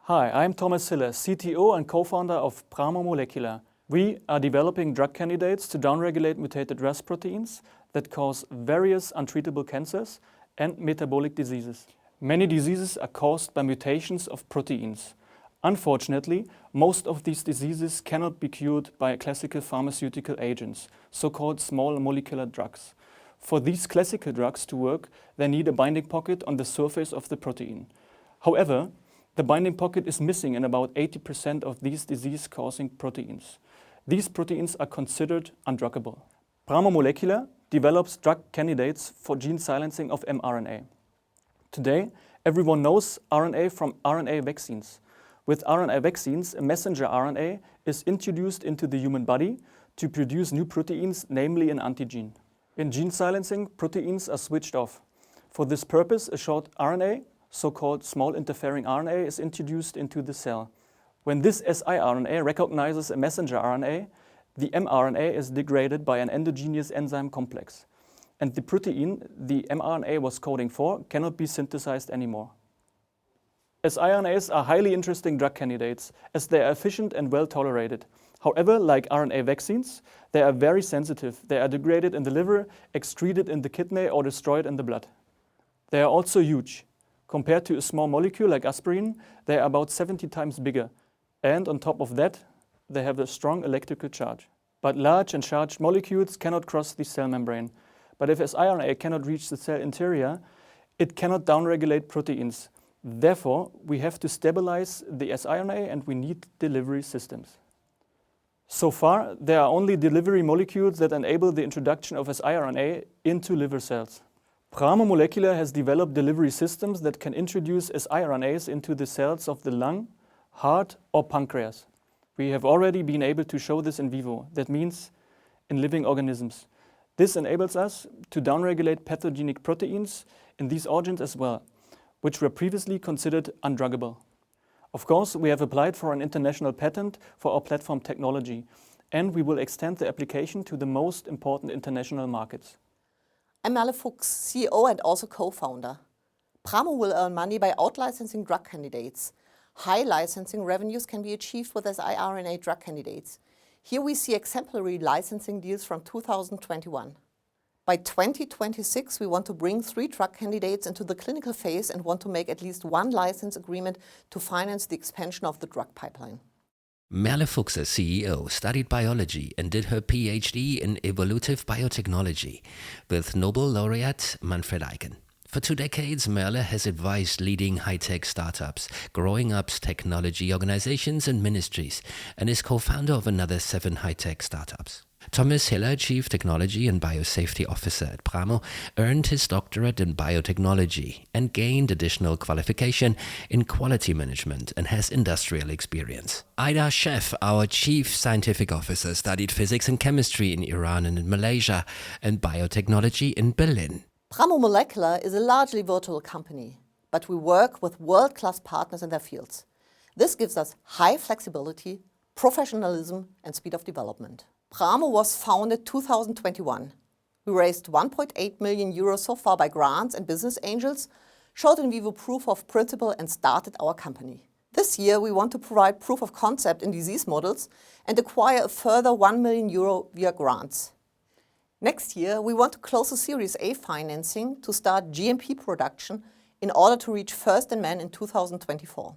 Hi, I'm Thomas Hiller, CTO and co-founder of PramoMolecular. We are developing drug candidates to downregulate mutated RAS proteins that cause various untreatable cancers and metabolic diseases. Many diseases are caused by mutations of proteins. Unfortunately, most of these diseases cannot be cured by classical pharmaceutical agents, so-called small molecular drugs. For these classical drugs to work, they need a binding pocket on the surface of the protein. However, the binding pocket is missing in about 80% of these disease-causing proteins. These proteins are considered undruggable. PramoMolecular develops drug candidates for gene silencing of mRNA. Today, everyone knows RNA from RNA vaccines. With RNA vaccines, a messenger RNA is introduced into the human body to produce new proteins, namely an antigen. In gene silencing, proteins are switched off. For this purpose, a short RNA, so-called small interfering RNA, is introduced into the cell. When this siRNA recognizes a messenger RNA, the mRNA is degraded by an endogenous enzyme complex, and the protein the mRNA was coding for cannot be synthesized anymore. siRNAs are highly interesting drug candidates as they are efficient and well tolerated. However, like RNA vaccines, they are very sensitive. They are degraded in the liver, excreted in the kidney, or destroyed in the blood. They are also huge. Compared to a small molecule like aspirin, they are about 70 times bigger. And on top of that, they have a strong electrical charge. But large and charged molecules cannot cross the cell membrane. But if siRNA cannot reach the cell interior, it cannot downregulate proteins. Therefore, we have to stabilize the siRNA and we need delivery systems. So far, there are only delivery molecules that enable the introduction of siRNA into liver cells. PramoMolecular has developed delivery systems that can introduce siRNAs into the cells of the lung, heart, or pancreas. We have already been able to show this in vivo, that means in living organisms. This enables us to downregulate pathogenic proteins in these organs as well, which were previously considered undruggable. Of course, we have applied for an international patent for our platform technology, and we will extend the application to the most important international markets. I'm Merle Fuchs, CEO and also co-founder. Pramo will earn money by out-licensing drug candidates. High licensing revenues can be achieved with siRNA drug candidates. Here we see exemplary licensing deals from 2021. By 2026, we want to bring 3 drug candidates into the clinical phase and want to make at least 1 license agreement to finance the expansion of the drug pipeline. Merle Fuchs, CEO, studied biology and did her PhD in evolutive biotechnology with Nobel laureate Manfred Eichen. For 2 decades, Merle has advised leading high-tech startups, growing up technology organizations and ministries, and is co-founder of another 7 high-tech startups. Thomas Hiller, Chief Technology and Biosafety Officer at Pramo, earned his doctorate in biotechnology and gained additional qualification in quality management and has industrial experience. Ida Chef, our Chief Scientific Officer, studied physics and chemistry in Iran and in Malaysia and biotechnology in Berlin. PramoMolecular is a largely virtual company, but we work with world-class partners in their fields. This gives us high flexibility, professionalism, and speed of development. Pramo was founded 2021. We raised 1.8 million euros so far by grants and business angels, showed in vivo proof of principle and started our company. This year we want to provide proof of concept in disease models and acquire a further 1 million euro via grants. Next year we want to close a Series A financing to start GMP production in order to reach first in man in 2024.